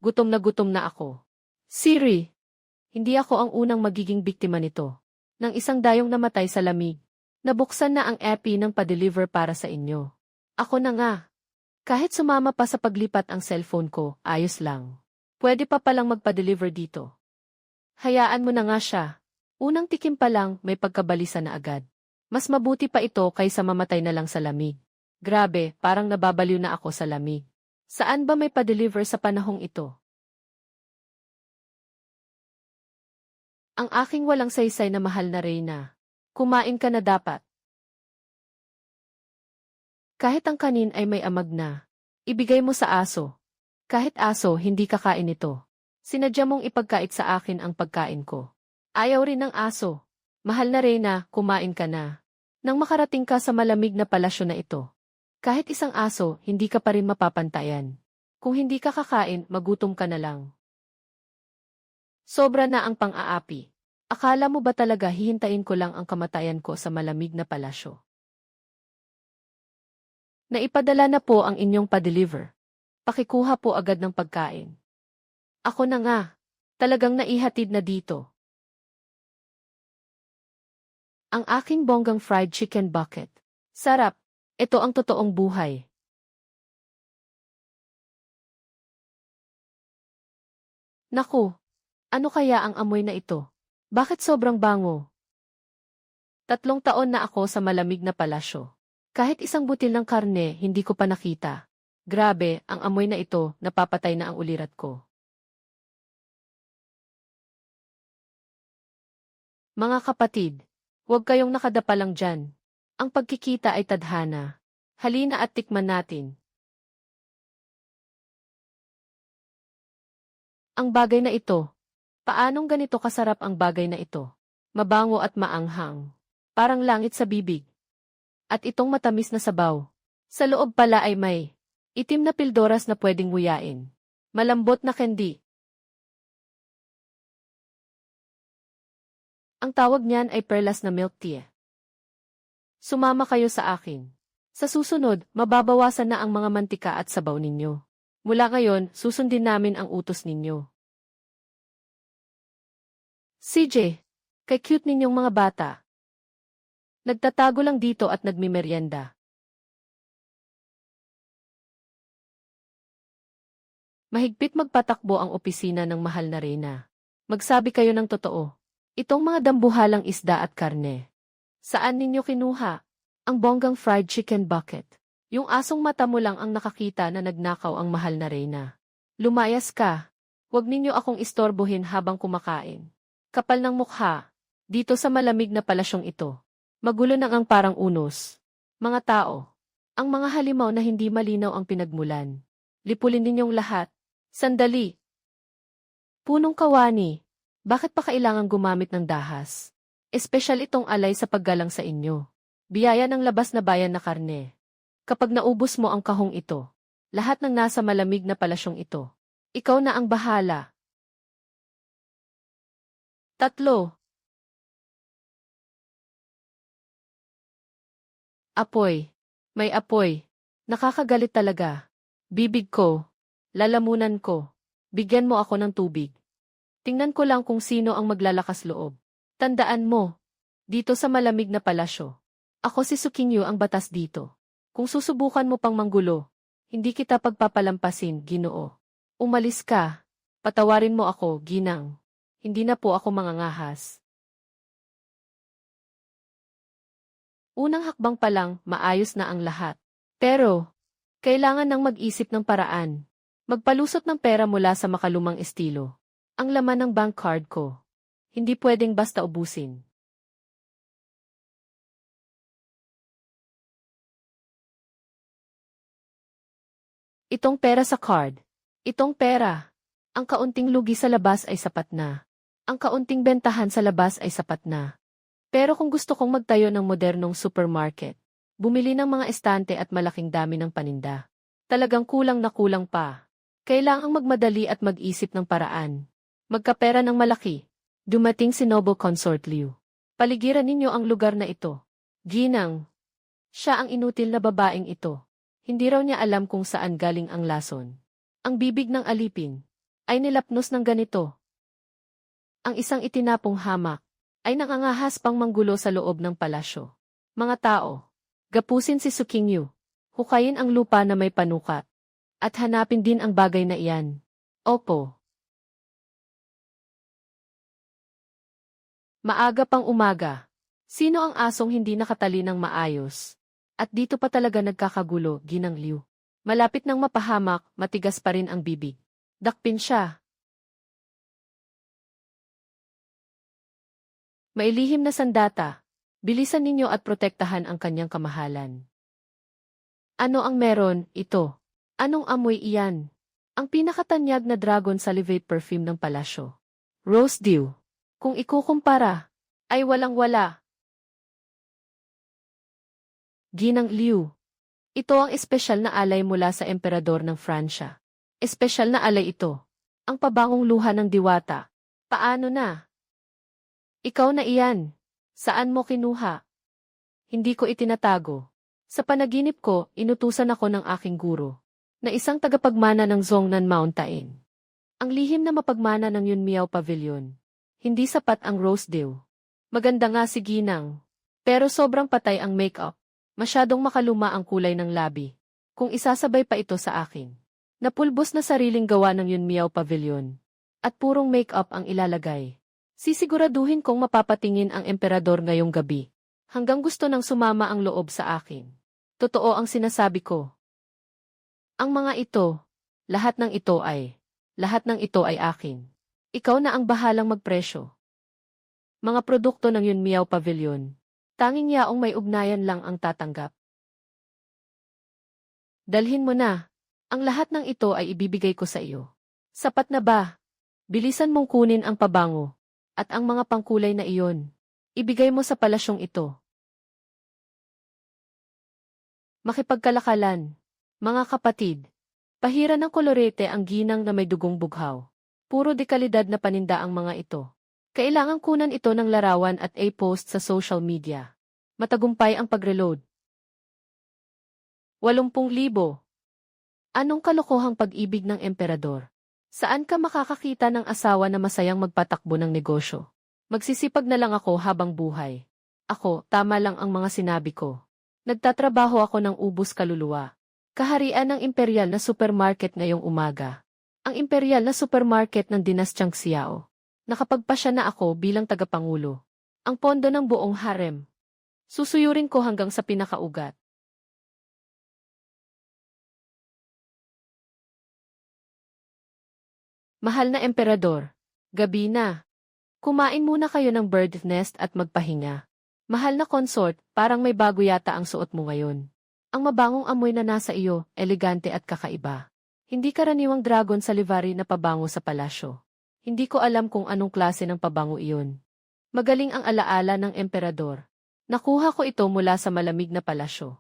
gutom na ako. Siri, hindi ako ang unang magiging biktima nito. Nang isang dayong namatay sa lamig, nabuksan na ang epi ng pa-deliver para sa inyo. Ako na nga. Kahit sumama pa sa paglipat ang cellphone ko, ayos lang. Pwede pa palang magpa-deliver dito. Hayaan mo na nga siya. Unang tikim pa lang, may pagkabalisa na agad. Mas mabuti pa ito kaysa mamatay na lang sa lamig. Grabe, parang nababaliw na ako sa lamig. Saan ba may pa-deliver sa panahong ito? Ang aking walang saysay na mahal na Reyna. Kumain ka na dapat. Kahit ang kanin ay may amag na. Ibigay mo sa aso. Kahit aso, hindi kakain ito. Sinadya mong ipagkait sa akin ang pagkain ko. Ayaw rin ng aso. Mahal na Reyna, kumain ka na. Nang makarating ka sa malamig na palasyo na ito. Kahit isang aso, hindi ka pa rin mapapantayan. Kung hindi ka kakain, magutom ka na lang. Sobra na ang pang-aapi. Akala mo ba talaga hihintayin ko lang ang kamatayan ko sa malamig na palasyo? Naipadala na po ang inyong pa-deliver. Pakikuha po agad ng pagkain. Ako na nga. Talagang naihatid na dito. Ang aking bonggang fried chicken bucket. Sarap. Ito ang totoong buhay. Naku. Ano kaya ang amoy na ito? Bakit sobrang bango? 3 taon na ako sa malamig na palasyo. Kahit isang butil ng karne, hindi ko pa nakita. Grabe, ang amoy na ito, napapatay na ang ulirat ko. Mga kapatid, huwag kayong nakadapa lang dyan. Ang pagkikita ay tadhana. Halina at tikman natin. Ang bagay na ito. Paanong ganito kasarap ang bagay na ito? Mabango at maanghang. Parang langit sa bibig. At itong matamis na sabaw. Sa loob pala ay may itim na pildoras na pwedeng nguyain. Malambot na candy. Ang tawag niyan ay perlas na milk tea. Sumama kayo sa akin. Sa susunod, mababawasan na ang mga mantika at sabaw ninyo. Mula ngayon, susundin namin ang utos ninyo. CJ, kay cute ninyong mga bata. Nagtatago lang dito at nagmimeryenda. Mahigpit magpatakbo ang opisina ng mahal na Reyna. Magsabi kayo ng totoo. Itong mga dambuhalang isda at karne. Saan ninyo kinuha? Ang bonggang fried chicken bucket. Yung asong mata mo lang ang nakakita na nagnakaw ang mahal na Reyna. Lumayas ka. Huwag ninyo akong istorbohin habang kumakain. Kapal ng mukha. Dito sa malamig na palasyong ito. Magulo nang ang parang unos. Mga tao. Ang mga halimaw na hindi malinaw ang pinagmulan. Lipulin ninyong lahat. Sandali. Punong kawani. Bakit pa kailangang gumamit ng dahas? Espesyal itong alay sa paggalang sa inyo. Biyaya ng labas na bayan na karne. Kapag naubos mo ang kahong ito, lahat ng nasa malamig na palasyong ito, ikaw na ang bahala. 3. Apoy. May apoy. Nakakagalit talaga. Bibig ko. Lalamunan ko. Bigyan mo ako ng tubig. Tingnan ko lang kung sino ang maglalakas loob. Tandaan mo. Dito sa malamig na palasyo. Ako si Sukinyo ang batas dito. Kung susubukan mo pang manggulo, hindi kita pagpapalampasin, Ginoo. Umalis ka. Patawarin mo ako, Ginang. Hindi na po ako mangangahas. Unang hakbang pa lang, maayos na ang lahat. Pero, kailangan nang mag-isip ng paraan. Magpalusot ng pera mula sa makalumang estilo. Ang laman ng bank card ko. Hindi pwedeng basta ubusin. Itong pera sa card. Itong pera. Ang kaunting lugi sa labas ay sapat na. Ang kaunting bentahan sa labas ay sapat na. Pero kung gusto kong magtayo ng modernong supermarket, bumili ng mga estante at malaking dami ng paninda. Talagang kulang na kulang pa. Kailangang magmadali at mag-isip ng paraan. Magkapera ng malaki. Dumating si Noble Consort Liu. Paligiran ninyo ang lugar na ito. Ginang. Siya ang inutil na babaeng ito. Hindi raw niya alam kung saan galing ang lason. Ang bibig ng alipin. ay nilapnos ng ganito. Ang isang itinapong hamak ay nangangahas pang manggulo sa loob ng palasyo. Mga tao, gapusin si Sukingyu. Hukayin ang lupa na may panukat. At hanapin din ang bagay na iyan. Opo. Maaga pang umaga. Sino ang asong hindi nakatali ng maayos? At dito pa talaga nagkakagulo, Ginang Liu. Malapit nang mapahamak, matigas pa rin ang bibig. Dakpin siya. Mailihim na sandata. Bilisan ninyo at protektahan ang kanyang kamahalan. Ano ang meron, ito? Anong amoy iyan? Ang pinakatanyag na dragon salivate perfume ng palasyo. Rose dew. Kung ikukumpara, ay walang-wala. Ginang Liu. Ito ang espesyal na alay mula sa emperador ng Pransya. Espesyal na alay ito. Ang pabangong luha ng diwata. Paano na? Ikaw na iyan. Saan mo kinuha? Hindi ko itinatago. Sa panaginip ko, inutusan ako ng aking guro, na isang tagapagmana ng Zhongnan Mountain. Ang lihim na mapagmana ng Yunmiao Pavilion. Hindi sapat ang rose dew. Maganda nga si Ginang. Pero sobrang patay ang makeup. Masyadong makaluma ang kulay ng labi. Kung isasabay pa ito sa akin. Napulbos na sariling gawa ng Yunmiao Pavilion. At purong makeup ang ilalagay. Sisiguraduhin kong mapapatingin ang emperador ngayong gabi. Hanggang gusto nang sumama ang loob sa akin. Totoo ang sinasabi ko. Ang mga ito, lahat ng ito ay akin. Ikaw na ang bahalang magpresyo. Mga produkto ng Yunmiao Pavilion. Tanging yaong may ugnayan lang ang tatanggap. Dalhin mo na. Ang lahat ng ito ay ibibigay ko sa iyo. Sapat na ba? Bilisan mong kunin ang pabango. At ang mga pangkulay na iyon. Ibigay mo sa palasyong ito. Makipagkalakalan. Mga kapatid. Pahira ng kolorete ang ginang na may dugong bughaw. Puro dekalidad na paninda ang mga ito. Kailangang kunan ito ng larawan at i-post sa social media. Matagumpay ang pag-reload. 80,000. Anong kalokohang pag-ibig ng emperador? Saan ka makakakita ng asawa na masayang magpatakbo ng negosyo? Magsisipag na lang ako habang buhay. Ako, tama lang ang mga sinabi ko. Nagtatrabaho ako ng ubus kaluluwa. Kaharian ng imperial na supermarket ngayong umaga. Ang imperial na supermarket ng dinastyang Xiao. Nakapagpasya na ako bilang tagapangulo. Ang pondo ng buong harem. Susuyurin ko hanggang sa pinakaugat. Mahal na emperador, gabi na. Kumain muna kayo ng bird's nest at magpahinga. Mahal na consort, parang may bago yata ang suot mo ngayon. Ang mabangong amoy na nasa iyo, elegante at kakaiba. Hindi karaniwang dragon salivari na pabango sa palasyo. Hindi ko alam kung anong klase ng pabango iyon. Magaling ang alaala ng emperador. Nakuha ko ito mula sa malamig na palasyo.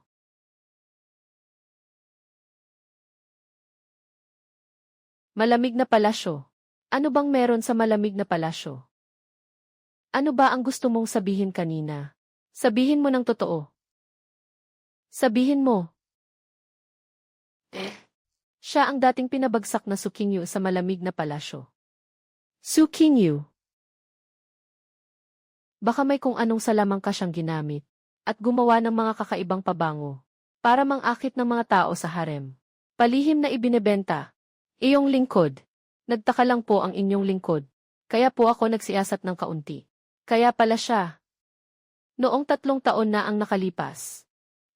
Malamig na palasyo. Ano bang meron sa malamig na palasyo? Ano ba ang gusto mong sabihin kanina? Sabihin mo ng totoo. Sabihin mo. Siya ang dating pinabagsak na Sukingyu sa malamig na palasyo. Sukingyu. Baka may kung anong salamang ka siyang ginamit at gumawa ng mga kakaibang pabango para mangakit ng mga tao sa harem. Palihim na ibinebenta. Iyong lingkod. Nagtaka lang po ang inyong lingkod. Kaya po ako nagsiyasat ng kaunti. Kaya pala siya. Noong 3 taon na ang nakalipas.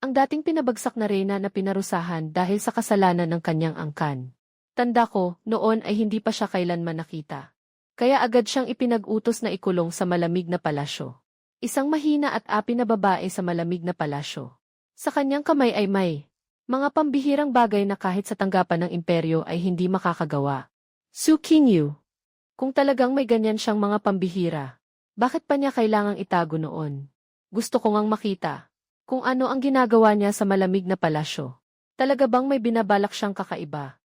Ang dating pinabagsak na reyna na pinarusahan dahil sa kasalanan ng kanyang angkan. Tanda ko, noon ay hindi pa siya kailanman nakita. Kaya agad siyang ipinag-utos na ikulong sa malamig na palasyo. Isang mahina at api na babae sa malamig na palasyo. Sa kanyang kamay ay may mga pambihirang bagay na kahit sa tanggapan ng imperyo ay hindi makakagawa. Sukingyu. Kung talagang may ganyan siyang mga pambihira, bakit pa niya kailangang itago noon? Gusto ko ngang makita kung ano ang ginagawa niya sa malamig na palasyo. Talaga bang may binabalak siyang kakaiba?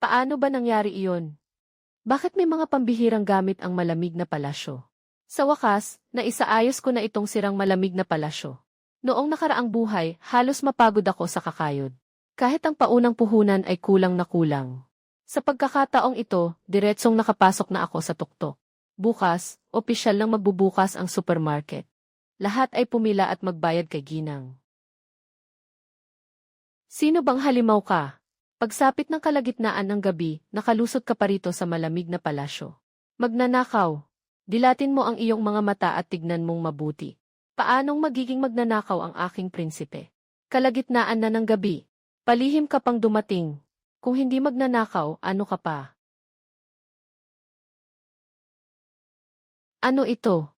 Paano ba nangyari iyon? Bakit may mga pambihirang gamit ang malamig na palasyo? Sa wakas, naisaayos ko na itong sirang malamig na palasyo. Noong nakaraang buhay, halos mapagod ako sa kakayod. Kahit ang paunang puhunan ay kulang na kulang. Sa pagkakataong ito, diretsong nakapasok na ako sa tuktok. Bukas, opisyal nang magbubukas ang supermarket. Lahat ay pumila at magbayad kay Ginang. Sino bang halimaw ka? Pagsapit ng kalagitnaan ng gabi, nakalusot ka pa rito sa malamig na palasyo. Magnanakaw. Dilatin mo ang iyong mga mata at tignan mong mabuti. Paanong magiging magnanakaw ang aking prinsipe? Kalagitnaan na ng gabi. Palihim ka pang dumating. Kung hindi magnanakaw, ano ka pa? Ano ito?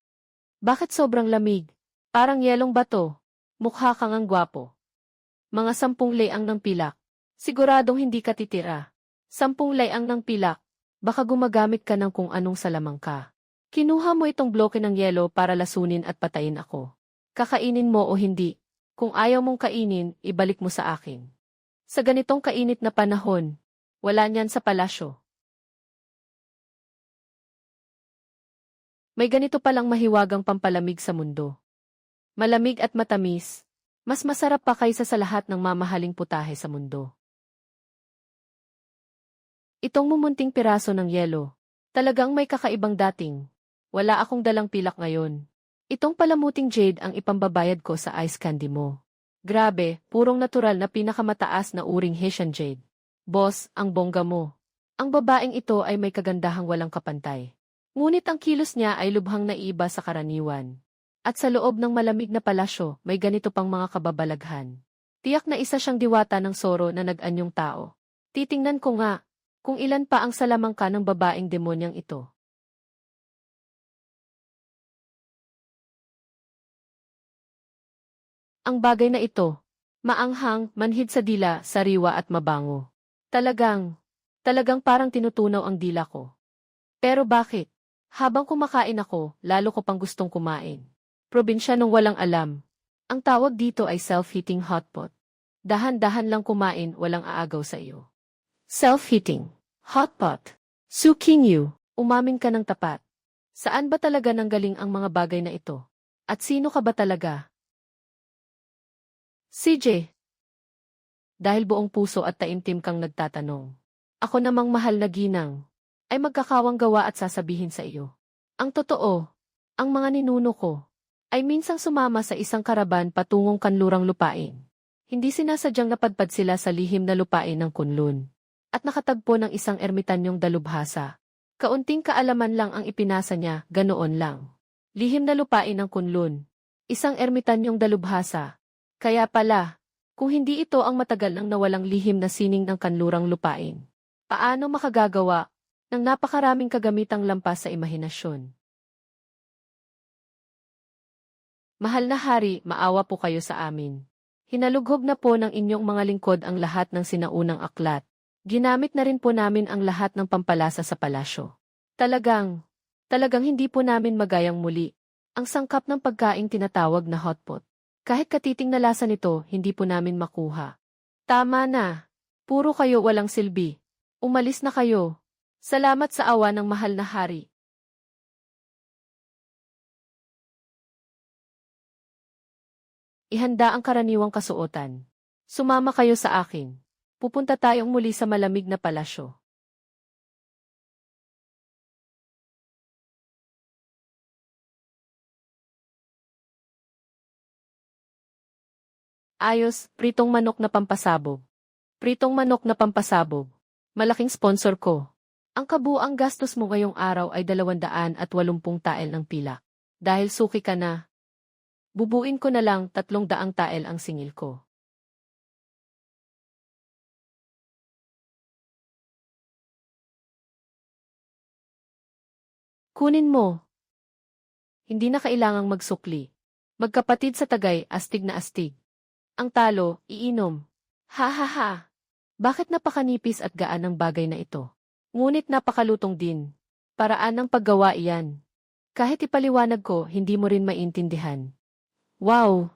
Bakit sobrang lamig? Parang yelong bato. Mukha kang ang gwapo. Mga 10 layang ng pilak. Siguradong hindi ka titira. 10 layang ng pilak. Baka gumagamit ka ng kung anong salamang ka. Kinuha mo itong bloke ng yelo para lasunin at patayin ako. Kakainin mo o hindi. Kung ayaw mong kainin, ibalik mo sa akin. Sa ganitong kainit na panahon, wala niyan sa palasyo. May ganito palang mahiwagang pampalamig sa mundo. Malamig at matamis, mas masarap pa kaysa sa lahat ng mamahaling putahe sa mundo. Itong mumunting piraso ng yelo, talagang may kakaibang dating. Wala akong dalang pilak ngayon. Itong palamuting jade ang ipambabayad ko sa ice candy mo. Grabe, purong natural na pinakamataas na uring Haitian jade. Boss, ang bongga mo. Ang babaeng ito ay may kagandahang walang kapantay. Ngunit ang kilos niya ay lubhang naiiba sa karaniwan. At sa loob ng malamig na palasyo, may ganito pang mga kababalaghan. Tiyak na isa siyang diwata ng soro na nag-anyong tao. Titingnan ko nga, kung ilan pa ang salamangka ng babaeng demonyang ito. Ang bagay na ito, maanghang, manhid sa dila, sariwa at mabango. Talagang parang tinutunaw ang dila ko. Pero bakit? Habang kumakain ako, lalo ko pang gustong kumain. Probinsya nung walang alam. Ang tawag dito ay self-heating hotpot. Dahan-dahan lang kumain, walang aagaw sa iyo. Self-heating hotpot. Suking you, umamin ka ng tapat. Saan ba talaga nanggaling ang mga bagay na ito? At sino ka ba talaga? CJ. Dahil buong puso at taimtim kang nagtatanong. Ako namang mahal na ginang, ay magkakawang gawa at sasabihin sa iyo. Ang totoo, ang mga ninuno ko, ay minsang sumama sa isang karaban patungong kanlurang lupain. Hindi sinasadyang napadpad sila sa lihim na lupain ng Kunlun. At nakatagpo ng isang ermitanyong dalubhasa. Kaunting kaalaman lang ang ipinasa niya, ganoon lang. Lihim na lupain ng Kunlun. Isang ermitanyong dalubhasa. Kaya pala, kung hindi ito ang matagal nang nawalang lihim na sining ng kanlurang lupain, paano makagagawa ng napakaraming kagamitang lampas sa imahinasyon? Mahal na hari, maawa po kayo sa amin. Hinalughog na po ng inyong mga lingkod ang lahat ng sinaunang aklat. Ginamit na rin po namin ang lahat ng pampalasa sa palasyo. Talagang hindi po namin magayang muli ang sangkap ng pagkaing tinatawag na hotpot. Kahit katiting na lasa nito, hindi po namin makuha. Tama na. Puro kayo walang silbi. Umalis na kayo. Salamat sa awa ng mahal na hari. Ihanda ang karaniwang kasuotan. Sumama kayo sa akin. Pupunta tayong muli sa malamig na palasyo. Ayos, pritong manok na pampasabog. Pritong manok na pampasabog. Malaking sponsor ko. Ang kabuang gastos mo ngayong araw ay 280 tael ng pilak. Dahil suki ka na, bubuin ko na lang 300 tael ang singil ko. Kunin mo. Hindi na kailangang magsukli. Magkapatid sa tagay, astig na astig. Ang talo, iinom. Ha ha ha. Bakit napakanipis at gaan ang bagay na ito? Ngunit napakalutong din. Paraan ng paggawa iyan. Kahit ipaliwanag ko, hindi mo rin maintindihan. Wow!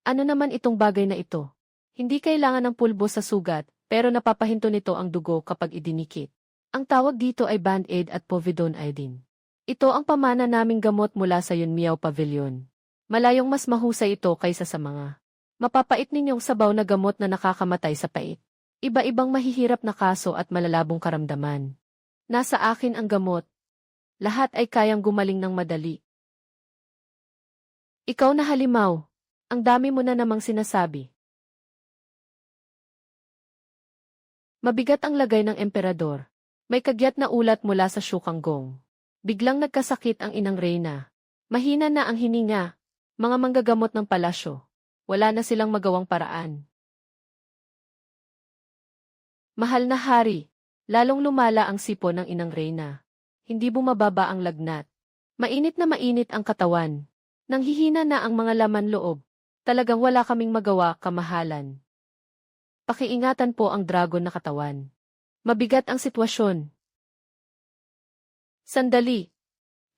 Ano naman itong bagay na ito? Hindi kailangan ng pulbo sa sugat, pero napapahinto nito ang dugo kapag idinikit. Ang tawag dito ay Band-Aid at Povidone iodine. Ito ang pamana naming gamot mula sa Yunmiao Pavilion. Malayong mas mahusay ito kaysa sa mga mapapait ninyong sabaw na gamot na nakakamatay sa pait. Iba-ibang mahihirap na kaso at malalabong karamdaman. Nasa akin ang gamot. Lahat ay kayang gumaling ng madali. Ikaw na halimaw. Ang dami mo na namang sinasabi. Mabigat ang lagay ng emperador. May kagyat na ulat mula sa Shukanggong. Biglang nagkasakit ang inang Reyna. Mahina na ang hininga. Mga manggagamot ng palasyo. Wala na silang magawang paraan. Mahal na hari. Lalong lumala ang sipon ng inang Reyna. Hindi bumababa ang lagnat. Mainit na mainit ang katawan. Nanghihina na ang mga laman loob. Talagang wala kaming magawa, kamahalan. Pakiingatan po ang dragon na katawan. Mabigat ang sitwasyon. Sandali.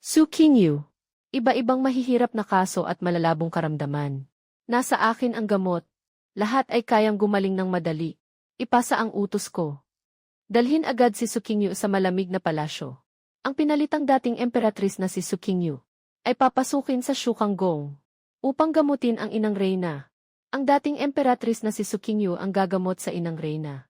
Su Qingyu. Iba-ibang mahihirap na kaso at malalabong karamdaman. Nasa akin ang gamot. Lahat ay kayang gumaling ng madali. Ipasa ang utos ko. Dalhin agad si Su Qingyu sa malamig na palasyo. Ang pinalitang dating emperatrice na si Su Qingyu ay papasukin sa Shukanggong upang gamutin ang inang Reyna. Ang dating emperatrice na si Su Qingyu ang gagamot sa inang Reyna.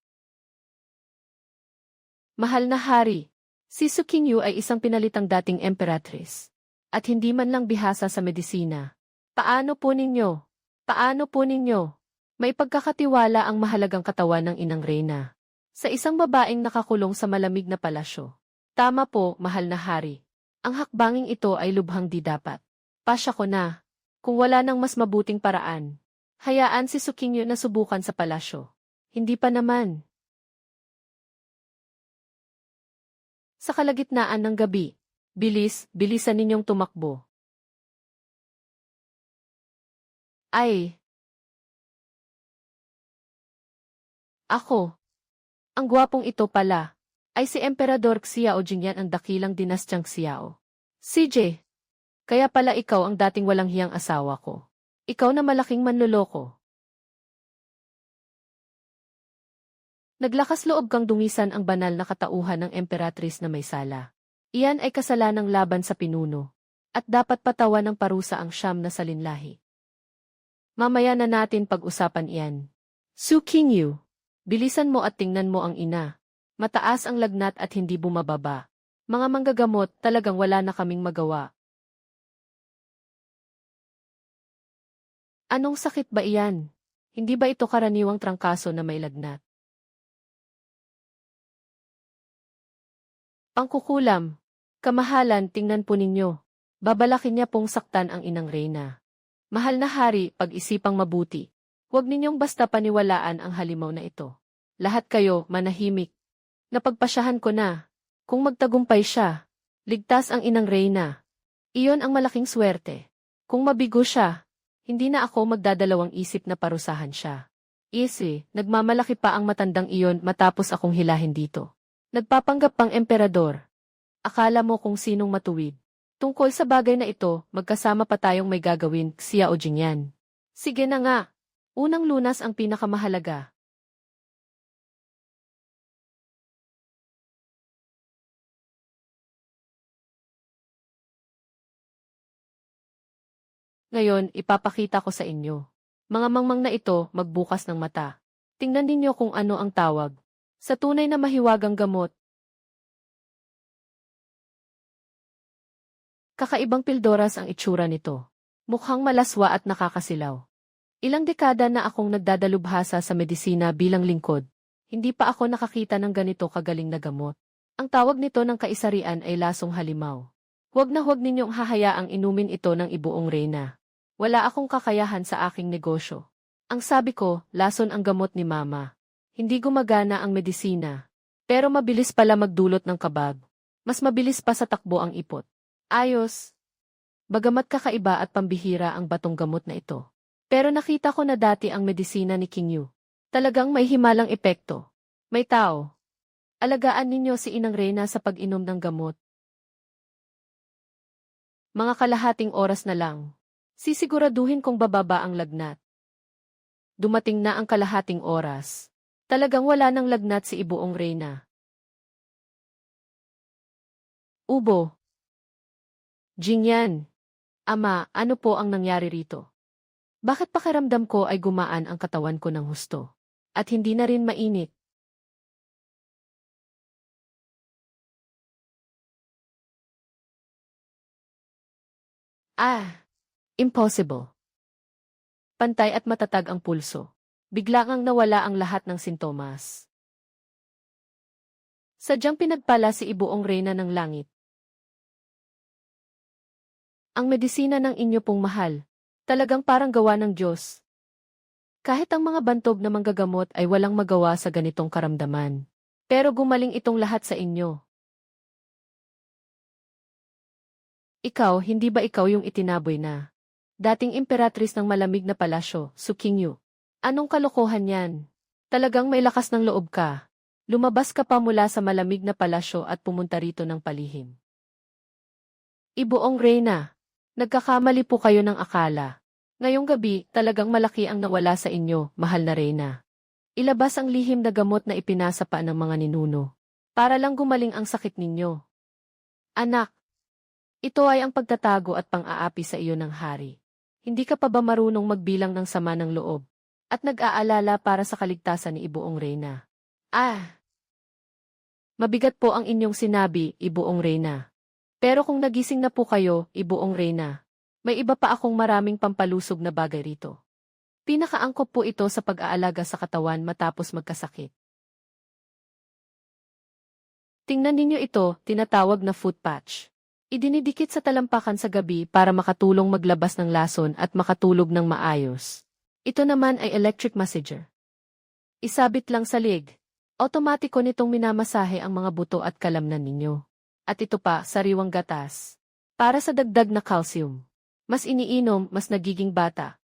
Mahal na hari, si Su Qingyu ay isang pinalitang dating emperatrice at hindi man lang bihasa sa medisina. Paano po ninyo? Paano po ninyo? May pagkakatiwala ang mahalagang katawan ng inang Reyna sa isang babaeng nakakulong sa malamig na palasyo. Tama po, mahal na hari. Ang hakbanging ito ay lubhang di dapat. Pasya ko na. Kung wala nang mas mabuting paraan, hayaan si Su Qingyu na subukan sa palasyo. Hindi pa naman. Sa kalagitnaan ng gabi, bilisan ninyong tumakbo. Ay! Ako! Ang gwapong ito pala, ay si Emperador Xiao Jingyan ang dakilang dinastyang Xiao. CJ! Kaya pala ikaw ang dating walang hiyang asawa ko. Ikaw na malaking manloloko. Naglakas loob kang dungisan ang banal na katauhan ng emperatrice na may sala. Iyan ay kasalanang laban sa pinuno. At dapat patawan ng parusa ang siyam na salinlahi. Mamaya na natin pag-usapan iyan. Su Qingyu, bilisan mo at tingnan mo ang ina. Mataas ang lagnat at hindi bumababa. Mga manggagamot, talagang wala na kaming magawa. Anong sakit ba iyan? Hindi ba ito karaniwang trangkaso na may lagnat? Pangkukulam. Kamahalan, tingnan po ninyo. Babalakin niya pong saktan ang inang Reyna. Mahal na hari, pag-isipang mabuti. Huwag ninyong basta paniwalaan ang halimaw na ito. Lahat kayo, manahimik. Napagpasyahan ko na. Kung magtagumpay siya, ligtas ang inang Reyna. Iyon ang malaking swerte. Kung mabigo siya, hindi na ako magdadalawang isip na parusahan siya. Nagmamalaki pa ang matandang iyon matapos akong hilahin dito. Nagpapanggap pang emperador. Akala mo kung sinong matuwid. Tungkol sa bagay na ito, magkasama pa tayong may gagawin, Xiao Jingyan. Sige na nga. Unang lunas ang pinakamahalaga. Ngayon, ipapakita ko sa inyo. Mga mangmang na ito, magbukas ng mata. Tingnan ninyo kung ano ang tawag. Sa tunay na mahiwagang gamot. Kakaibang pildoras ang itsura nito. Mukhang malaswa at nakakasilaw. Ilang dekada na akong nagdadalubhasa sa medisina bilang lingkod. Hindi pa ako nakakita ng ganito kagaling na gamot. Ang tawag nito ng kaisarian ay lasong halimaw. Huwag na huwag ninyong hahayaang inumin ito ng ibuong Reyna. Wala akong kakayahan sa aking negosyo. Ang sabi ko, lason ang gamot ni Mama. Hindi gumagana ang medisina. Pero mabilis pala magdulot ng kabag. Mas mabilis pa sa takbo ang ipot. Ayos. Bagamat kakaiba at pambihira ang batong gamot na ito. Pero nakita ko na dati ang medisina ni Qingyu. Talagang may himalang epekto. May tao. Alagaan ninyo si Inang Reyna sa pag-inom ng gamot. Mga kalahating oras na lang. Sisiguraduhin kong bababa ang lagnat. Dumating na ang kalahating oras. Talagang wala ng lagnat si Ibuong Reyna. Ubo. Jingyan. Ama, ano po ang nangyari rito? Bakit pakiramdam ko ay gumaan ang katawan ko ng husto? At hindi na rin mainit? Ah, impossible. Pantay at matatag ang pulso. Bigla ngang nawala ang lahat ng sintomas. Sadyang pinagpala si Ibuong Reyna ng Langit. Ang medisina ng inyo pong mahal, talagang parang gawa ng Diyos. Kahit ang mga bantog na manggagamot ay walang magawa sa ganitong karamdaman. Pero gumaling itong lahat sa inyo. Ikaw, hindi ba ikaw yung itinaboy na dating imperatrice ng malamig na palasyo, Su Qingyu? Anong kalokohan yan? Talagang may lakas ng loob ka. Lumabas ka pa mula sa malamig na palasyo at pumunta rito ng palihim. Ibuong Reyna, nagkakamali po kayo ng akala. Ngayong gabi, talagang malaki ang nawala sa inyo, mahal na Reyna. Ilabas ang lihim na gamot na ipinasa pa ng mga ninuno. Para lang gumaling ang sakit ninyo. Anak, ito ay ang pagtatago at pang-aapi sa iyo ng hari. Hindi ka pa ba marunong magbilang ng sama ng loob? At nag-aalala para sa kaligtasan ni Ibuong Reyna? Ah! Mabigat po ang inyong sinabi, Ibuong Reyna. Pero kung nagising na po kayo, Ibuong Reyna, may iba pa akong maraming pampalusog na bagay rito. Pinakaangkop po ito sa pag-aalaga sa katawan matapos magkasakit. Tingnan ninyo ito, tinatawag na foot patch. Idinidikit sa talampakan sa gabi para makatulong maglabas ng lason at makatulog ng maayos. Ito naman ay electric massager. Isabit lang sa leg. Otomatiko nitong minamasahe ang mga buto at kalamnan ninyo. At ito pa, sariwang gatas. Para sa dagdag na calcium. Mas iniinom, mas nagiging bata.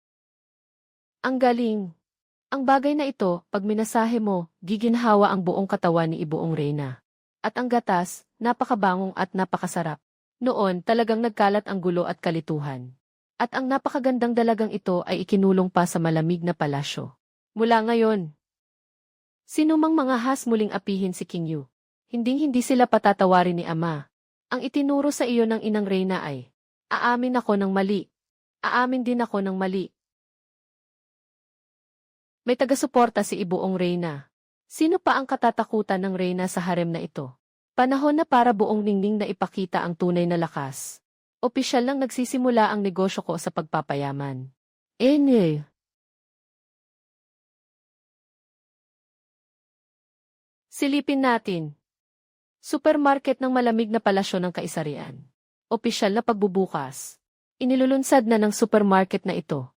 Ang galing. Ang bagay na ito, pag minasahe mo, giginhawa ang buong katawan ni Ibuong Reyna. At ang gatas, napakabangong at napakasarap. Noon, talagang nagkalat ang gulo at kalituhan. At ang napakagandang dalagang ito ay ikinulong pa sa malamig na palasyo. Mula ngayon, sinumang mga has muling apihin si King Yu. Hinding-hindi sila patatawarin ni Ama. Ang itinuro sa iyo ng Inang Reyna ay, aamin ako ng mali. Aamin din ako ng mali. May taga-suporta si Ibuong Reyna. Sino pa ang katatakutan ng Reyna sa harem na ito? Panahon na para buong ningning na ipakita ang tunay na lakas. Opisyal lang nagsisimula ang negosyo ko sa pagpapayaman. Enye. Silipin natin. Supermarket ng malamig na palasyo ng kaisarian. Opisyal na pagbubukas. Inilulunsad na ng supermarket na ito.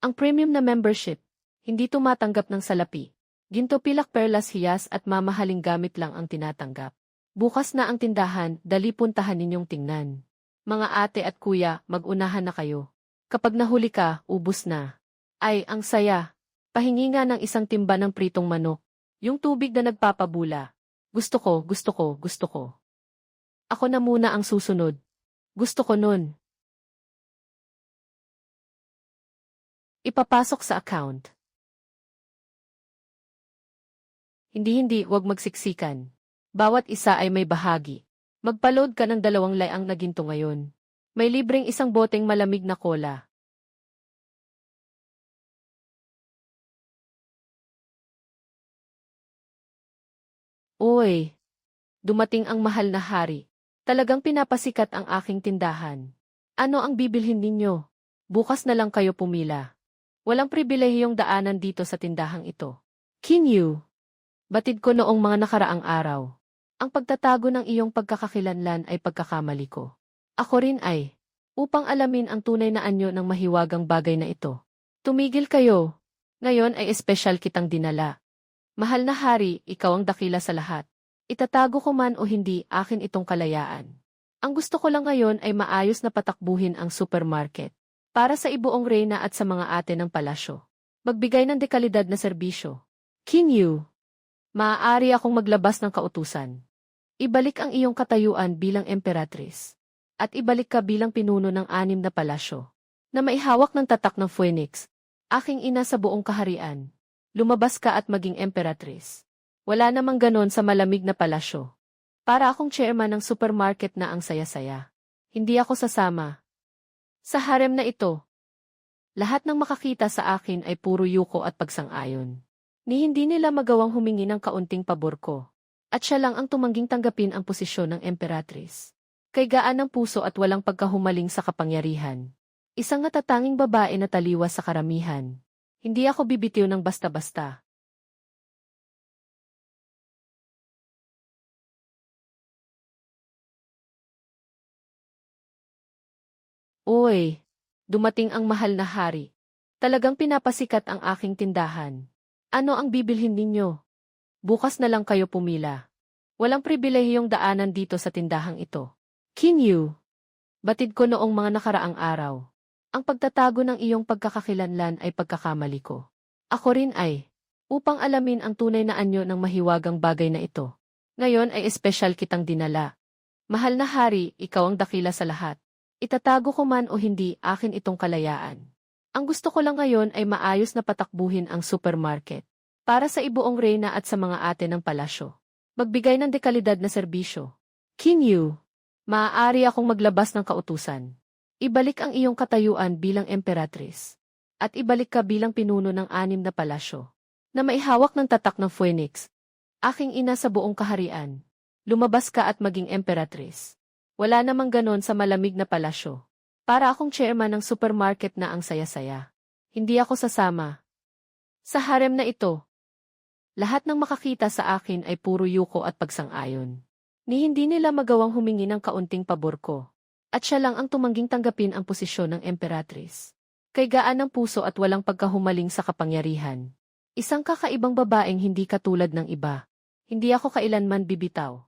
Ang premium na membership. Hindi tumatanggap ng salapi. Ginto pilak perlas hiyas at mamahaling gamit lang ang tinatanggap. Bukas na ang tindahan, dali puntahan ninyong tingnan. Mga ate at kuya, mag-unahan na kayo. Kapag nahuli ka, ubus na. Ay, ang saya. Pahingi nga ng isang timba ng pritong manok. Yung tubig na nagpapabula. Gusto ko, gusto ko, gusto ko. Ako na muna ang susunod. Gusto ko nun. Ipapasok sa account. Hindi, wag magsiksikan. Bawat isa ay may bahagi. Magpa-load ka ng 2 layang na ginto ngayon. May libreng isang boteng malamig na cola. Uy, dumating ang mahal na hari. Talagang pinapasikat ang aking tindahan. Ano ang bibilhin ninyo? Bukas na lang kayo pumila. Walang pribilehiyong daanan dito sa tindahang ito. King Yu, batid ko noong mga nakaraang araw. Ang pagtatago ng iyong pagkakakilanlan ay pagkakamali ko. Ako rin ay, upang alamin ang tunay na anyo ng mahiwagang bagay na ito. Tumigil kayo. Ngayon ay espesyal kitang dinala. Mahal na hari, ikaw ang dakila sa lahat. Itatago ko man o hindi, akin itong kalayaan. Ang gusto ko lang ngayon ay maayos na patakbuhin ang supermarket. Para sa Ibuong Reyna at sa mga ate ng palasyo. Magbigay ng dekalidad na serbisyo. King Yu, maaari akong maglabas ng kautusan. Ibalik ang iyong katayuan bilang emperatrice. At ibalik ka bilang pinuno ng 6 na palasyo. Na maihawak ng tatak ng Phoenix. Aking ina sa buong kaharian. Lumabas ka at maging emperatrice. Wala namang ganon sa malamig na palasyo. Para akong chairman ng supermarket na ang saya-saya. Hindi ako sasama. Sa harem na ito, lahat ng makakita sa akin ay puro yuko at pagsang-ayon. Ni hindi nila magawang humingi ng kaunting pabor ko. At siya lang ang tumangging tanggapin ang posisyon ng emperatrice. Kay gaan ng puso at walang pagkahumaling sa kapangyarihan. Isang natatanging babae na taliwas sa karamihan. Hindi ako bibitiw ng basta-basta. Uy, dumating ang mahal na hari. Talagang pinapasikat ang aking tindahan. Ano ang bibilhin ninyo? Bukas na lang kayo pumila. Walang pribilehiyong daanan dito sa tindahang ito. Kinyu, batid ko noong mga nakaraang araw. Ang pagtatago ng iyong pagkakakilanlan ay pagkakamali ko. Ako rin ay, upang alamin ang tunay na anyo ng mahiwagang bagay na ito. Ngayon ay espesyal kitang dinala. Mahal na hari, ikaw ang dakila sa lahat. Itatago ko man o hindi, akin itong kalayaan. Ang gusto ko lang ngayon ay maayos na patakbuhin ang supermarket. Para sa ibuong reyna at sa mga ate ng palasyo. Magbigay ng dekalidad na serbisyo. Kinyu, maaari akong maglabas ng kautusan. Ibalik ang iyong katayuan bilang emperatrice. At ibalik ka bilang pinuno ng 6 na palasyo. Na maihawak ng tatak ng phoenix. Aking ina sa buong kaharian. Lumabas ka at maging emperatrice. Wala namang ganon sa malamig na palasyo. Para akong chairman ng supermarket na ang saya-saya. Hindi ako sasama. Sa harem na ito, lahat ng makakita sa akin ay puro yuko at pagsang-ayon. Ni hindi nila magawang humingi ng kaunting pabor ko. At siya lang ang tumangging tanggapin ang posisyon ng emperatrice. Kay gaan ng puso at walang pagkahumaling sa kapangyarihan. Isang kakaibang babaeng hindi katulad ng iba. Hindi ako kailanman bibitaw.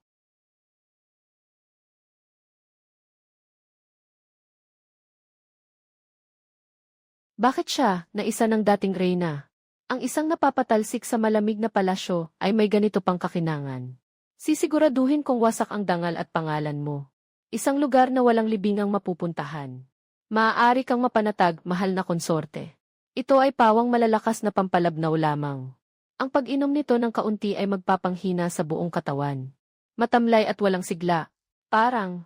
Bakit siya, na isa ng dating reyna? Ang isang napapatalsik sa malamig na palasyo ay may ganito pang kakinangan. Sisiguraduhin kong wasak ang dangal at pangalan mo. Isang lugar na walang libingang mapupuntahan. Maaari kang mapanatag, mahal na konsorte. Ito ay pawang malalakas na pampalabnaw lamang. Ang pag-inom nito ng kaunti ay magpapanghina sa buong katawan. Matamlay at walang sigla. Parang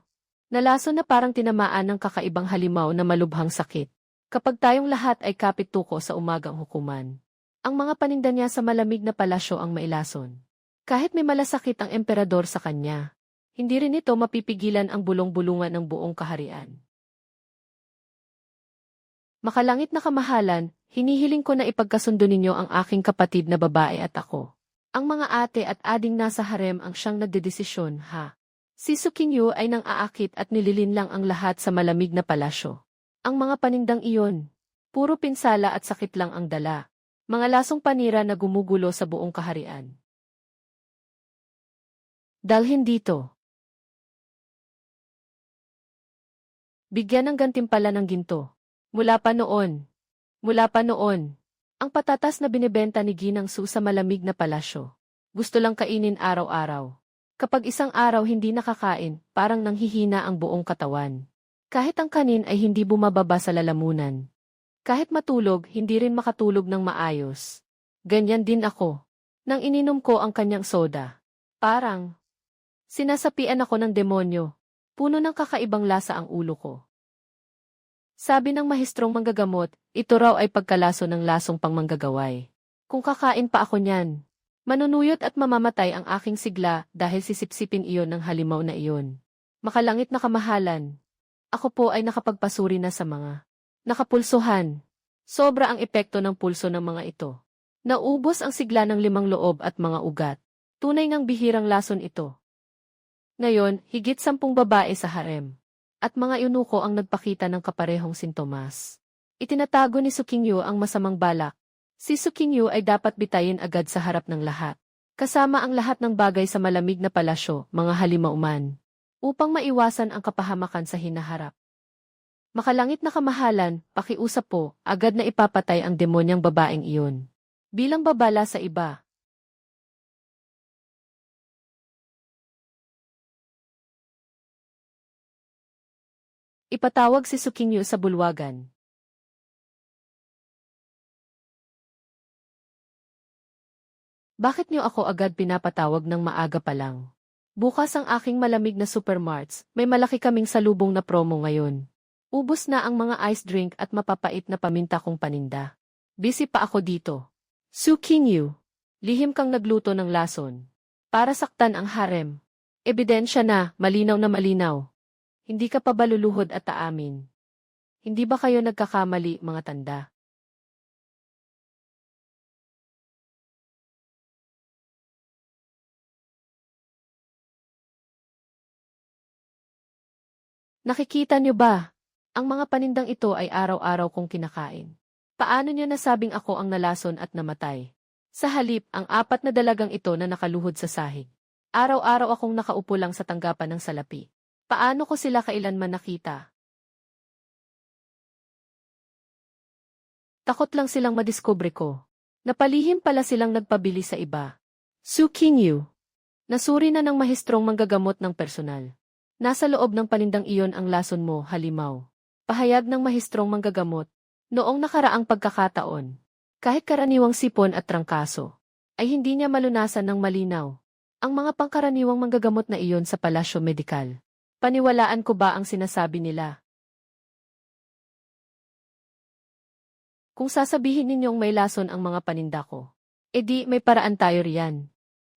nalason na parang tinamaan ng kakaibang halimaw na malubhang sakit. Kapag tayong lahat ay kapit tuko sa umagang hukuman. Ang mga paninda niya sa malamig na palasyo ang mailason. Kahit may malasakit ang emperador sa kanya, hindi rin ito mapipigilan ang bulong-bulungan ng buong kaharian. Makalangit na kamahalan, hinihiling ko na ipagkasundo ninyo ang aking kapatid na babae at ako. Ang mga ate at ading nasa harem ang siyang nagdedesisyon, ha? Si Sukinyu ay nang aakit at nililinlang ang lahat sa malamig na palasyo. Ang mga panindang iyon, puro pinsala at sakit lang ang dala. Mga lasong panira na gumugulo sa buong kaharian. Dalhin dito. Bigyan ng gantimpala ng ginto. Mula pa noon, ang patatas na binebenta ni Ginang Su sa malamig na palasyo. Gusto lang kainin araw-araw. Kapag isang araw hindi nakakain, parang nanghihina ang buong katawan. Kahit ang kanin ay hindi bumababa sa lalamunan. Kahit matulog, hindi rin makatulog ng maayos. Ganyan din ako. Nang ininom ko ang kanyang soda. Parang sinasapian ako ng demonyo. Puno ng kakaibang lasa ang ulo ko. Sabi ng mahistrong manggagamot, ito raw ay pagkalaso ng lasong pangmanggagaway. Kung kakain pa ako niyan, manunuyot at mamamatay ang aking sigla dahil sisipsipin iyon ng halimaw na iyon. Makalangit na kamahalan. Ako po ay nakapagpasuri na sa mga nakapulsuhan. Sobra ang epekto ng pulso ng mga ito. Naubos ang sigla ng 5 loob at mga ugat. Tunay ngang bihirang lason ito. Ngayon, higit 10 babae sa harem. At mga eunuko ang nagpakita ng kaparehong sintomas. Itinatago ni Sukinyu ang masamang balak. Si Sukinyu ay dapat bitayin agad sa harap ng lahat. Kasama ang lahat ng bagay sa malamig na palasyo, mga halimauman. Upang maiwasan ang kapahamakan sa hinaharap. Makalangit na kamahalan, pakiusap po, agad na ipapatay ang demonyang babaeng iyon. Bilang babala sa iba. Ipatawag si Sukinyu sa bulwagan. Bakit niyo ako agad pinapatawag ng maaga pa lang? Bukas ang aking malamig na supermarts, may malaki kaming salubong na promo ngayon. Ubos na ang mga ice drink at mapapait na paminta kong paninda. Busy pa ako dito. Su Qingyu, lihim kang nagluto ng lason. Para saktan ang harem. Ebidensya na, malinaw na malinaw. Hindi ka pa ba luluhod at aamin? Hindi ba kayo nagkakamali, mga tanda? Nakikita niyo ba? Ang mga panindang ito ay araw-araw kong kinakain. Paano niyo nasabing ako ang nalason at namatay? Sa halip, ang 4 na dalagang ito na nakaluhod sa sahig. Araw-araw akong nakaupo lang sa tanggapan ng salapi. Paano ko sila kailanman nakita? Takot lang silang madiskubre ko. Napalihim pala silang nagpabili sa iba. Su Qingyu. Nasuri na ng mahistrong manggagamot ng personal. Nasa loob ng panindang iyon ang lason mo, halimaw. Pahayag ng mahistrong manggagamot. Noong nakaraang pagkakataon, kahit karaniwang sipon at trangkaso, ay hindi niya malunasan ng malinaw. Ang mga pangkaraniwang manggagamot na iyon sa palasyo medikal. Paniwalaan ko ba ang sinasabi nila? Kung sasabihin ninyong may lason ang mga paninda ko, edi may paraan tayo riyan.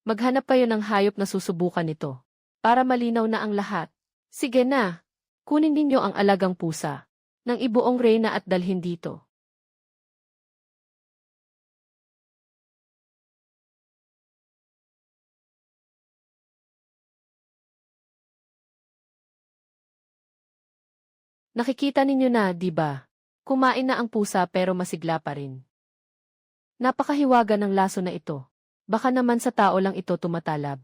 Maghanap kayo ng hayop na susubukan nito. Para malinaw na ang lahat. Sige na, kunin ninyo ang alagang pusa ng ibuong reyna at dalhin dito. Nakikita ninyo na, di ba? Kumain na ang pusa pero masigla pa rin. Napakahiwaga ng laso na ito. Baka naman sa tao lang ito tumatalab.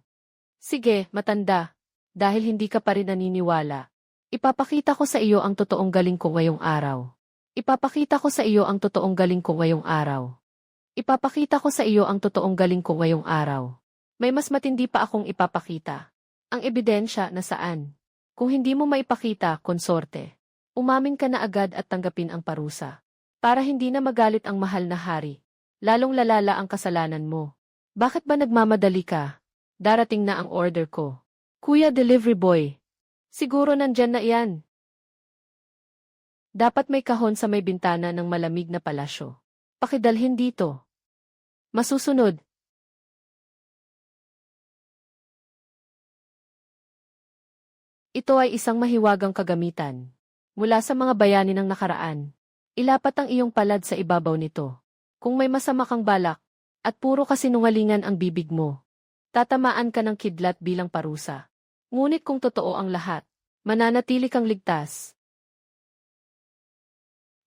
Sige, matanda. Dahil hindi ka pa rin naniniwala. Ipapakita ko sa iyo ang totoong galing ko ngayong araw. Ipapakita ko sa iyo ang totoong galing ko ngayong araw. Ipapakita ko sa iyo ang totoong galing ko ngayong araw. May mas matindi pa akong ipapakita. Ang ebidensya na saan. Kung hindi mo maipakita, konsorte, umamin ka na agad at tanggapin ang parusa. Para hindi na magalit ang mahal na hari. Lalong lalala ang kasalanan mo. Bakit ba nagmamadali ka? Darating na ang order ko. Kuya delivery boy. Siguro nandyan na iyan. Dapat may kahon sa may bintana ng malamig na palasyo. Pakidalhin dito. Masusunod. Ito ay isang mahiwagang kagamitan. Mula sa mga bayani ng nakaraan. Ilapat ang iyong palad sa ibabaw nito. Kung may masama kang balak, at puro kasinungalingan ang bibig mo, tatamaan ka ng kidlat bilang parusa. Ngunit kung totoo ang lahat, mananatili kang ligtas.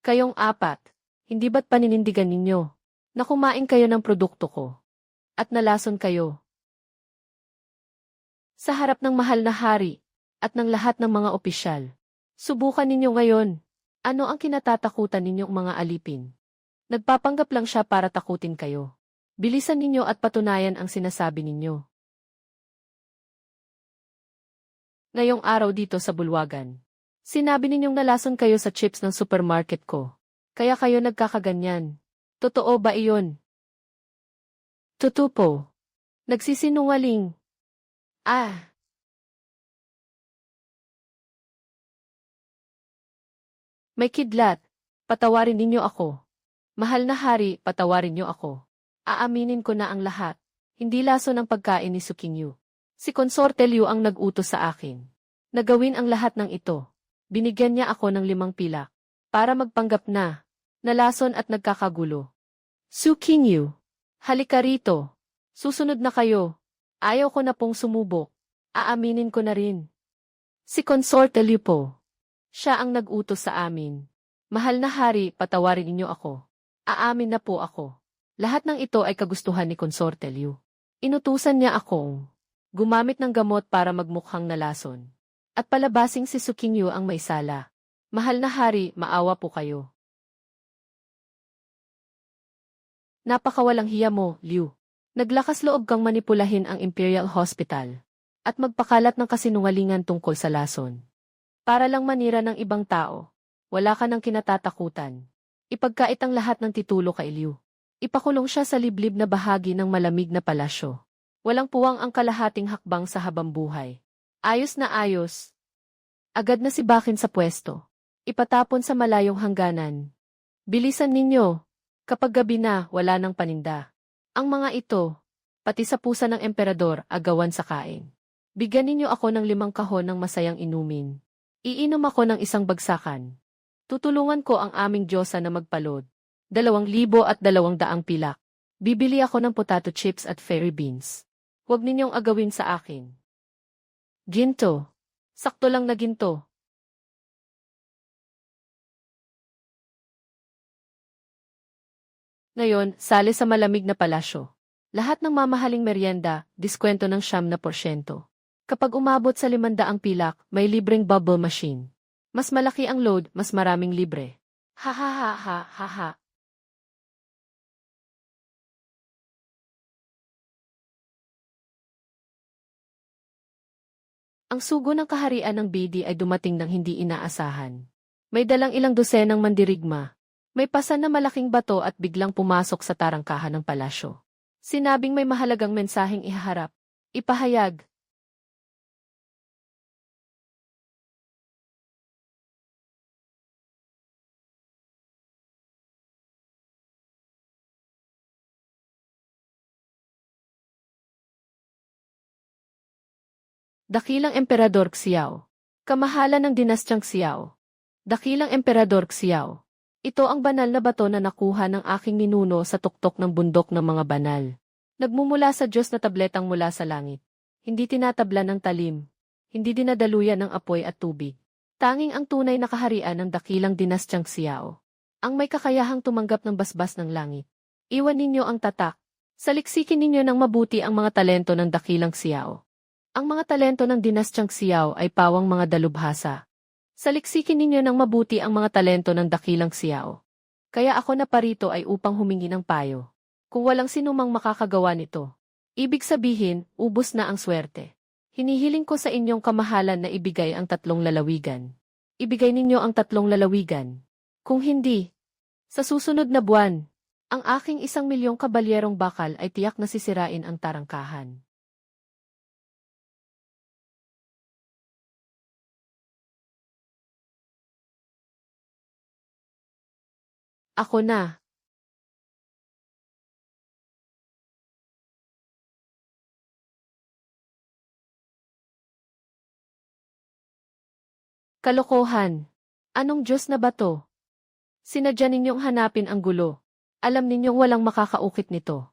Kayong 4, hindi ba't paninindigan ninyo na kumain kayo ng produkto ko at nalason kayo? Sa harap ng mahal na hari at ng lahat ng mga opisyal, subukan ninyo ngayon. Ano ang kinatatakutan ninyong mga alipin? Nagpapanggap lang siya para takutin kayo. Bilisan ninyo at patunayan ang sinasabi ninyo. Ngayong araw dito sa bulwagan. Sinabi ninyong nalason kayo sa chips ng supermarket ko. Kaya kayo nagkakaganyan. Totoo ba iyon? Totoo po. Nagsisinungaling. Ah. May kidlat. Patawarin ninyo ako. Mahal na hari, patawarin niyo ako. Aaminin ko na ang lahat. Hindi lason ang pagkain ni Su Qingyu. Si Consorte Liu ang nag-utos sa akin. Nagawin ang lahat ng ito. Binigyan niya ako ng 5 pilak. Para magpanggap na. Nalason at nagkakagulo. Su Qingyu. Halika rito. Susunod na kayo. Ayaw ko na pong sumubok. Aaminin ko na rin. Si Consorte Liu po. Siya ang nag-utos sa amin. Mahal na hari, patawarin ninyo ako. Aamin na po ako. Lahat ng ito ay kagustuhan ni Consorte Liu. Inutusan niya akong gumamit ng gamot para magmukhang nalason. At palabasing si Su Qingyu ang may sala. Mahal na hari, maawa po kayo. Napakawalang hiya mo, Liu. Naglakas loob kang manipulahin ang Imperial Hospital at magpakalat ng kasinungalingan tungkol sa lason. Para lang manira ng ibang tao. Wala ka ng kinatatakutan. Ipagkait ang lahat ng titulo kay Liu. Ipakulong siya sa liblib na bahagi ng malamig na palasyo. Walang puwang ang kalahating hakbang sa habambuhay. Ayos na ayos. Agad na si Bakin sa pwesto. ipatapon sa malayong hangganan. Bilisan ninyo. Kapag gabi na, wala nang paninda. Ang mga ito, pati sa pusa ng emperador, agawan sa kain. Bigyan ninyo ako ng 5 kahon ng masayang inumin. Iinom ako ng isang bagsakan. Tutulungan ko ang aming Diyosa na magpalod. 2,200 pilak. Bibili ako ng potato chips at fairy beans. Huwag ninyong agawin sa akin. Ginto. Sakto lang na ginto. Ngayon, sali sa malamig na palasyo. Lahat ng mamahaling merienda, diskwento ng 9%. Kapag umabot sa 500 pilak, may libreng bubble machine. Mas malaki ang load, mas maraming libre. Ha ha ha ha ha ha. Ang sugo ng kaharian ng BD ay dumating ng hindi inaasahan. May dalang ilang dosenang mandirigma. May pasan na malaking bato at biglang pumasok sa tarangkahan ng palasyo. Sinabing may mahalagang mensaheng ihaharap. Ipahayag. Dakilang Emperador Xiao. Kamahalan ng Dinastyang Xiao. Dakilang Emperador Xiao. Ito ang banal na bato na nakuha ng aking ninuno sa tuktok ng bundok ng mga banal. Nagmumula sa Diyos na tabletang mula sa langit. Hindi tinatabla ng talim. Hindi dinadaluyan ng apoy at tubig. Tanging ang tunay na kaharian ng dakilang Dinastyang Xiao. Ang may kakayahang tumanggap ng basbas ng langit. Iwan ninyo ang tatak. Saliksikin ninyo ng mabuti ang mga talento ng dakilang Xiao. Ang mga talento ng Dinastyang Xiao ay pawang mga dalubhasa. Saliksikin ninyo ng mabuti ang mga talento ng dakilang Xiao. Kaya ako na parito ay upang humingi ng payo. Kung walang sinumang makakagawa nito, ibig sabihin, ubos na ang swerte. Hinihiling ko sa inyong kamahalan na ibigay ang 3 lalawigan. Ibigay ninyo ang 3 lalawigan. Kung hindi, sa susunod na buwan, ang aking 1,000,000 kabalyerong bakal ay tiyak na sisirain ang tarangkahan. Ako na. Kalokohan. Anong Diyos na ba to? Sinadya ninyong hanapin ang gulo. Alam ninyong walang makakaukit nito.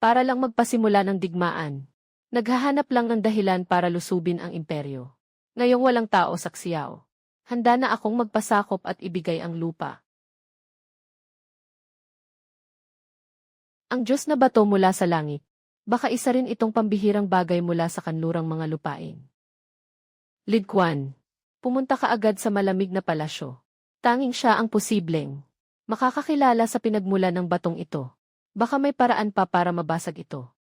Para lang magpasimula ng digmaan. Naghahanap lang ng dahilan para lusubin ang imperyo. Ngayong walang tao sa Xiao. Handa na akong magpasakop at ibigay ang lupa. Ang Diyos na bato mula sa langit. Baka isa rin itong pambihirang bagay mula sa kanlurang mga lupain. Lidkwan. Pumunta ka agad sa malamig na palasyo. Tanging siya ang posibleng makakakilala sa pinagmula ng batong ito. Baka may paraan pa para mabasag ito.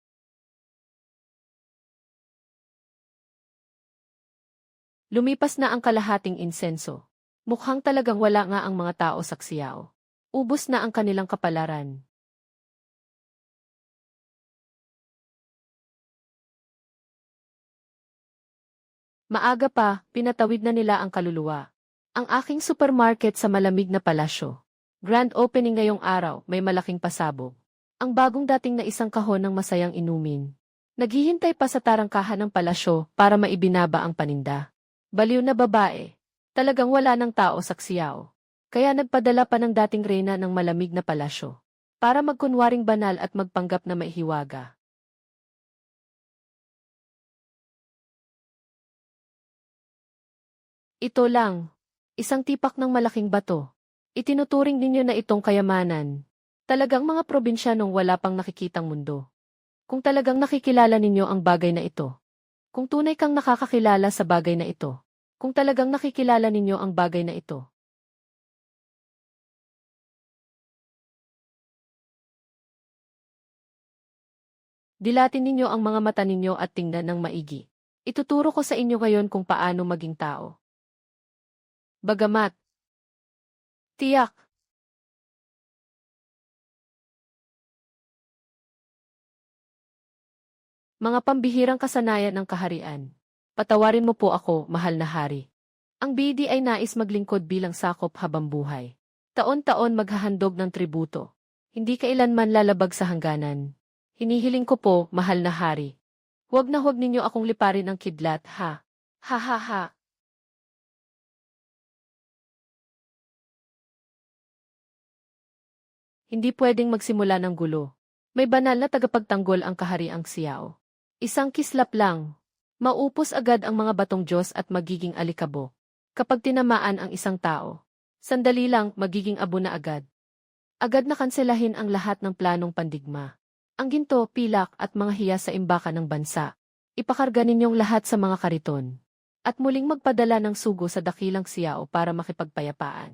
Lumipas na ang kalahating insenso. Mukhang talagang wala nga ang mga tao sa Xiao. Ubos na ang kanilang kapalaran. Maaga pa, pinatawid na nila ang kaluluwa. Ang aking supermarket sa malamig na palasyo. Grand opening ngayong araw, may malaking pasabog. Ang bagong dating na 1 kahon ng masayang inumin. Naghihintay pa sa tarangkahan ng palasyo para maibinaba ang paninda. Baliw na babae. Talagang wala ng tao sa Xiao. Kaya nagpadala pa ng dating reyna ng malamig na palasyo. Para magkunwaring banal at magpanggap na maihiwaga. Ito lang. Isang tipak ng malaking bato. Itinuturing ninyo na itong kayamanan. Talagang mga probinsyanong wala pang nakikitang mundo. Kung talagang nakikilala ninyo ang bagay na ito. Kung tunay kang nakakakilala sa bagay na ito. Kung talagang nakikilala ninyo ang bagay na ito. Dilatin ninyo ang mga mata ninyo at tingnan ng maigi. Ituturo ko sa inyo ngayon kung paano maging tao. Bagamat tiyak, mga pambihirang kasanayan ng kaharian. Patawarin mo po ako, mahal na hari. Ang BD ay nais maglingkod bilang sakop habang buhay. Taon-taon maghahandog ng tributo. Hindi kailanman lalabag sa hangganan. Hinihiling ko po, mahal na hari. Huwag na huwag ninyo akong liparin ng kidlat, ha? Ha ha ha. Hindi pwedeng magsimula ng gulo. May banal na tagapagtanggol ang kahariang Xiao. Isang kislap lang. Maupos agad ang mga batong Diyos at magiging alikabok. Kapag tinamaan ang isang tao, sandali lang magiging abo na agad. Agad na kanselahin ang lahat ng planong pandigma. Ang ginto, pilak at mga hiyas sa imbakan ng bansa. Ipakarga ninyong lahat sa mga kariton. At muling magpadala ng sugo sa dakilang Xiao para makipagpayapaan.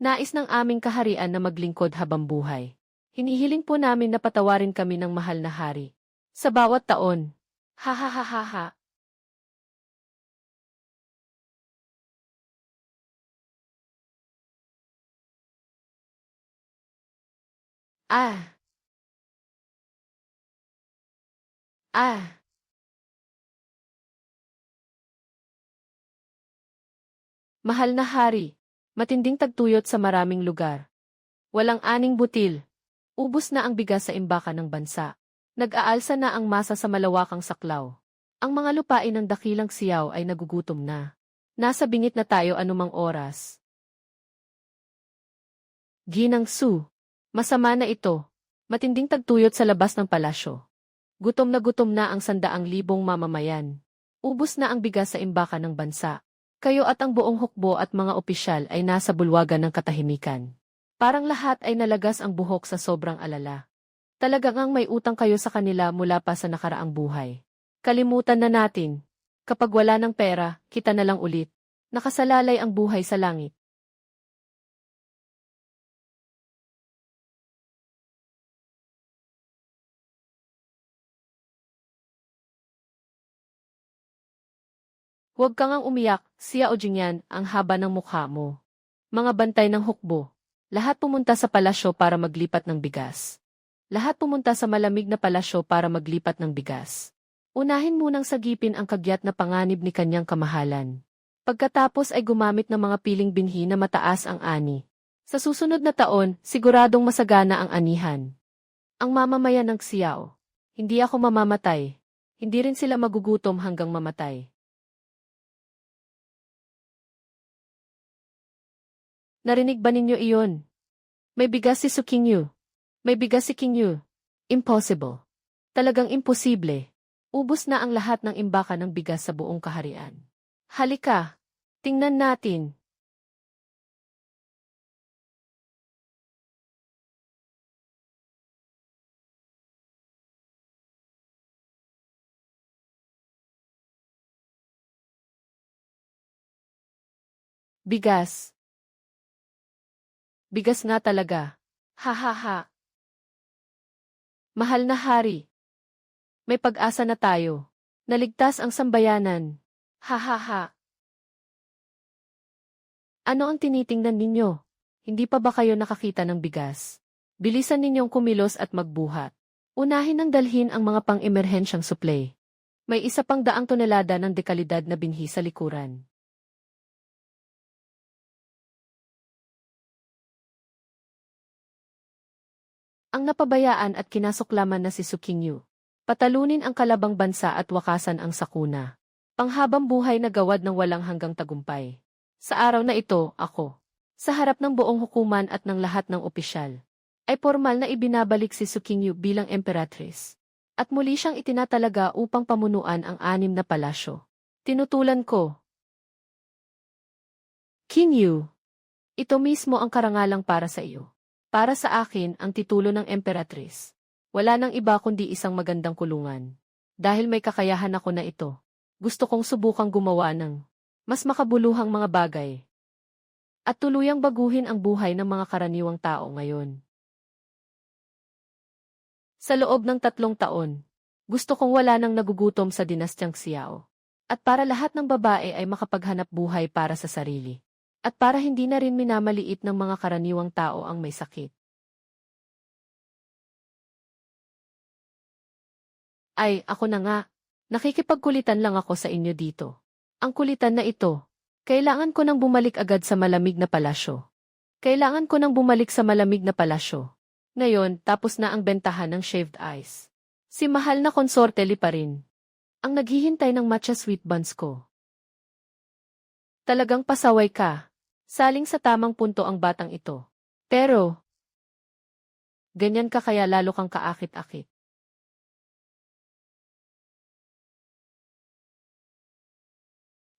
Nais ng aming kaharian na maglingkod habang buhay. Hinihiling po namin na patawarin kami ng mahal na hari. Sa bawat taon. Ha ha ha ha ha. Ah, ah. Mahal na hari. Matinding tagtuyot sa maraming lugar. Walang aning butil. Ubus na ang bigas sa imbakan ng bansa. Nag-aalsa na ang masa sa malawakang saklaw. Ang mga lupain ng dakilang Xiao ay nagugutom na. Nasa bingit na tayo anumang oras. Ginang Su. Masama na ito. Matinding tagtuyot sa labas ng palasyo. Gutom na ang 100,000 mamamayan. Ubus na ang bigas sa imbakan ng bansa. Kayo at ang buong hukbo at mga opisyal ay nasa bulwagan ng katahimikan. Parang lahat ay nalagas ang buhok sa sobrang alala. Talagang may utang kayo sa kanila mula pa sa nakaraang buhay. Kalimutan na natin. Kapag wala ng pera, kita na lang ulit. Nakasalalay ang buhay sa langit. Huwag kang ang umiyak, Xiao Jingyan, ang haba ng mukha mo. Mga bantay ng hukbo. Lahat pumunta sa palasyo para maglipat ng bigas. Lahat pumunta sa malamig na palasyo para maglipat ng bigas. Unahin munang sagipin ang kagyat na panganib ni kanyang kamahalan. Pagkatapos ay gumamit ng mga piling binhi na mataas ang ani. Sa susunod na taon, siguradong masagana ang anihan. Ang mamamayan ng Xiao. Hindi ako mamamatay. Hindi rin sila magugutom hanggang mamatay. Narinig ba ninyo iyon? May bigas si Su Qingyu. May bigas si Qingyu. Impossible. Talagang imposible. Ubus na ang lahat ng imbakan ng bigas sa buong kaharian. Halika. Tingnan natin. Bigas. Bigas nga talaga. Ha ha ha. Mahal na hari. May pag-asa na tayo. Naligtas ang sambayanan. Ha ha ha. Ano ang tinitingnan ninyo? Hindi pa ba kayo nakakita ng bigas? Bilisan ninyong kumilos at magbuhat. Unahin ang dalhin ang mga pang-emerhensyang supply. May 100 tonelada ng dekalidad na binhi sa likuran. Ang napabayaan at kinasuklaman na si Su Qingyu. Patalunin ang kalabang bansa at wakasan ang sakuna. Panghabang buhay na gawad ng walang hanggang tagumpay. Sa araw na ito, ako, sa harap ng buong hukuman at ng lahat ng opisyal, ay formal na ibinabalik si Su Qingyu bilang emperatris. At muli siyang itinatalaga upang pamunuan ang 6 na palasyo. Tinutulan ko. Qingyu, ito mismo ang karangalang para sa iyo. Para sa akin, ang titulo ng emperatris. Wala nang iba kundi isang magandang kulungan. Dahil may kakayahan ako na ito, gusto kong subukang gumawa ng mas makabuluhang mga bagay. At tuluyang baguhin ang buhay ng mga karaniwang tao ngayon. Sa loob ng 3 taon, gusto kong wala nang nagugutom sa dinastyang Xiao. At para lahat ng babae ay makapaghanap buhay para sa sarili. At para hindi na rin minamaliit ng mga karaniwang tao ang may sakit. Ay, ako na nga. Nakikipagkulitan lang ako sa inyo dito. Ang kulitan na ito. Kailangan ko nang bumalik agad sa malamig na palasyo. Kailangan ko nang bumalik sa malamig na palasyo. Ngayon, tapos na ang bentahan ng shaved ice. Si mahal na konsorte li pa rin. Ang naghihintay ng matcha sweet buns ko. Talagang pasaway ka. Saling sa tamang punto ang batang ito. Pero, ganyan ka kaya lalo kang kaakit-akit.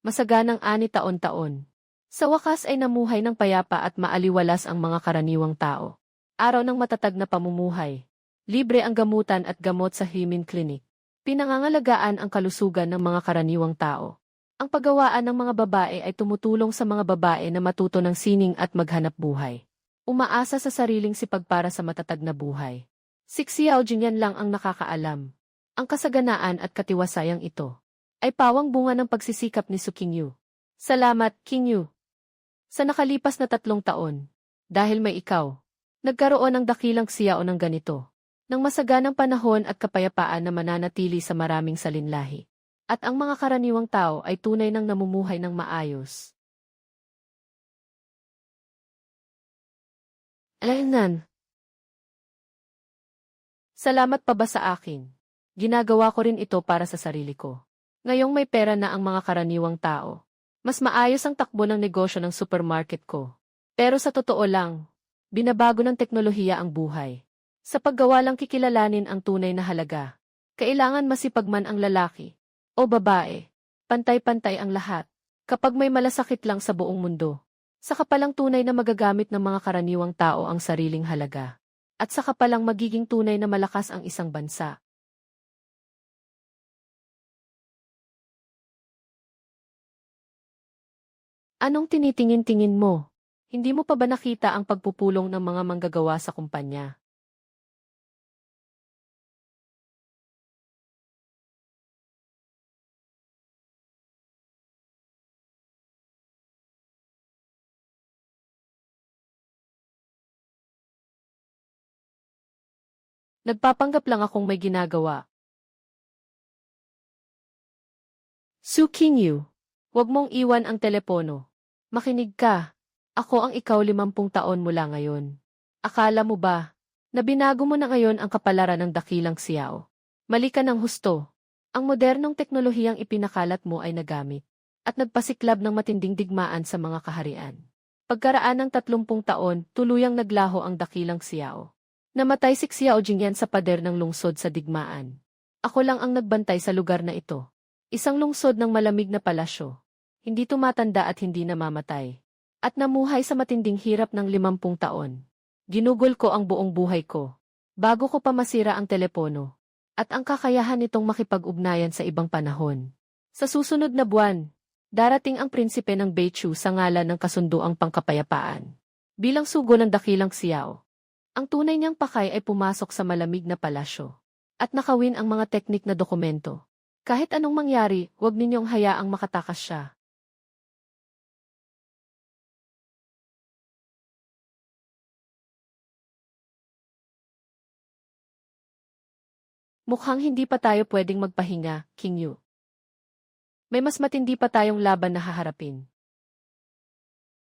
Masaganang 6 taon-taon. Sa wakas ay namuhay ng payapa at maaliwalas ang mga karaniwang tao. Araw ng matatag na pamumuhay. Libre ang gamutan at gamot sa Himin Clinic. Pinangangalagaan ang kalusugan ng mga karaniwang tao. Ang paggawaan ng mga babae ay tumutulong sa mga babae na matuto ng sining at maghanap buhay. Umaasa sa sariling sipag para sa matatag na buhay. Si Xiao Jingyan lang ang nakakaalam. Ang kasaganaan at katiwasayang ito ay pawang bunga ng pagsisikap ni Su Qingyu. Salamat, Qingyu. Sa nakalipas na 3 taon, dahil may ikaw, nagkaroon ng dakilang Xiao ng ganito. Ng masaganang panahon at kapayapaan na mananatili sa maraming salinlahi. At ang mga karaniwang tao ay tunay nang namumuhay ng maayos. Alaynan. Salamat pa ba sa akin? Ginagawa ko rin ito para sa sarili ko. Ngayong may pera na ang mga karaniwang tao, mas maayos ang takbo ng negosyo ng supermarket ko. Pero sa totoo lang, binabago ng teknolohiya ang buhay. Sa paggawa lang kikilalanin ang tunay na halaga. Kailangan masipag man ang lalaki o babae. Pantay-pantay ang lahat. Kapag may malasakit lang sa buong mundo, saka palang tunay na magagamit ng mga karaniwang tao ang sariling halaga. At saka palang magiging tunay na malakas ang isang bansa. Anong tinitingin-tingin mo? Hindi mo pa ba nakita ang pagpupulong ng mga manggagawa sa kumpanya? Nagpapanggap lang akong may ginagawa. Su Qingyu, huwag mong iwan ang telepono. Makinig ka. Ako ang ikaw 50 taon mula ngayon. Akala mo ba, na binago mo na ngayon ang kapalaran ng dakilang Xiao? Mali ka ng husto. Ang modernong teknolohiyang ipinakalat mo ay nagamit at nagpasiklab ng matinding digmaan sa mga kaharian. Pagkaraan ng 30 taon, tuluyang naglaho ang dakilang Xiao. Namatay si Xiao Jingyan sa pader ng lungsod sa digmaan. Ako lang ang nagbantay sa lugar na ito. Isang lungsod ng malamig na palasyo. Hindi tumatanda at hindi namamatay. At namuhay sa matinding hirap ng 50 taon. Ginugol ko ang buong buhay ko. Bago ko pa masira ang telepono. At ang kakayahan nitong makipag-ugnayan sa ibang panahon. Sa susunod na buwan, darating ang prinsipe ng Beichu sa ngalan ng kasunduang pangkapayapaan. Bilang sugo ng dakilang Xiao. Ang tunay niyang pakay ay pumasok sa malamig na palasyo. At nakawin ang mga teknik na dokumento. Kahit anong mangyari, huwag ninyong hayaang makatakas siya. Mukhang hindi pa tayo pwedeng magpahinga, Qingyu. May mas matindi pa tayong laban na haharapin.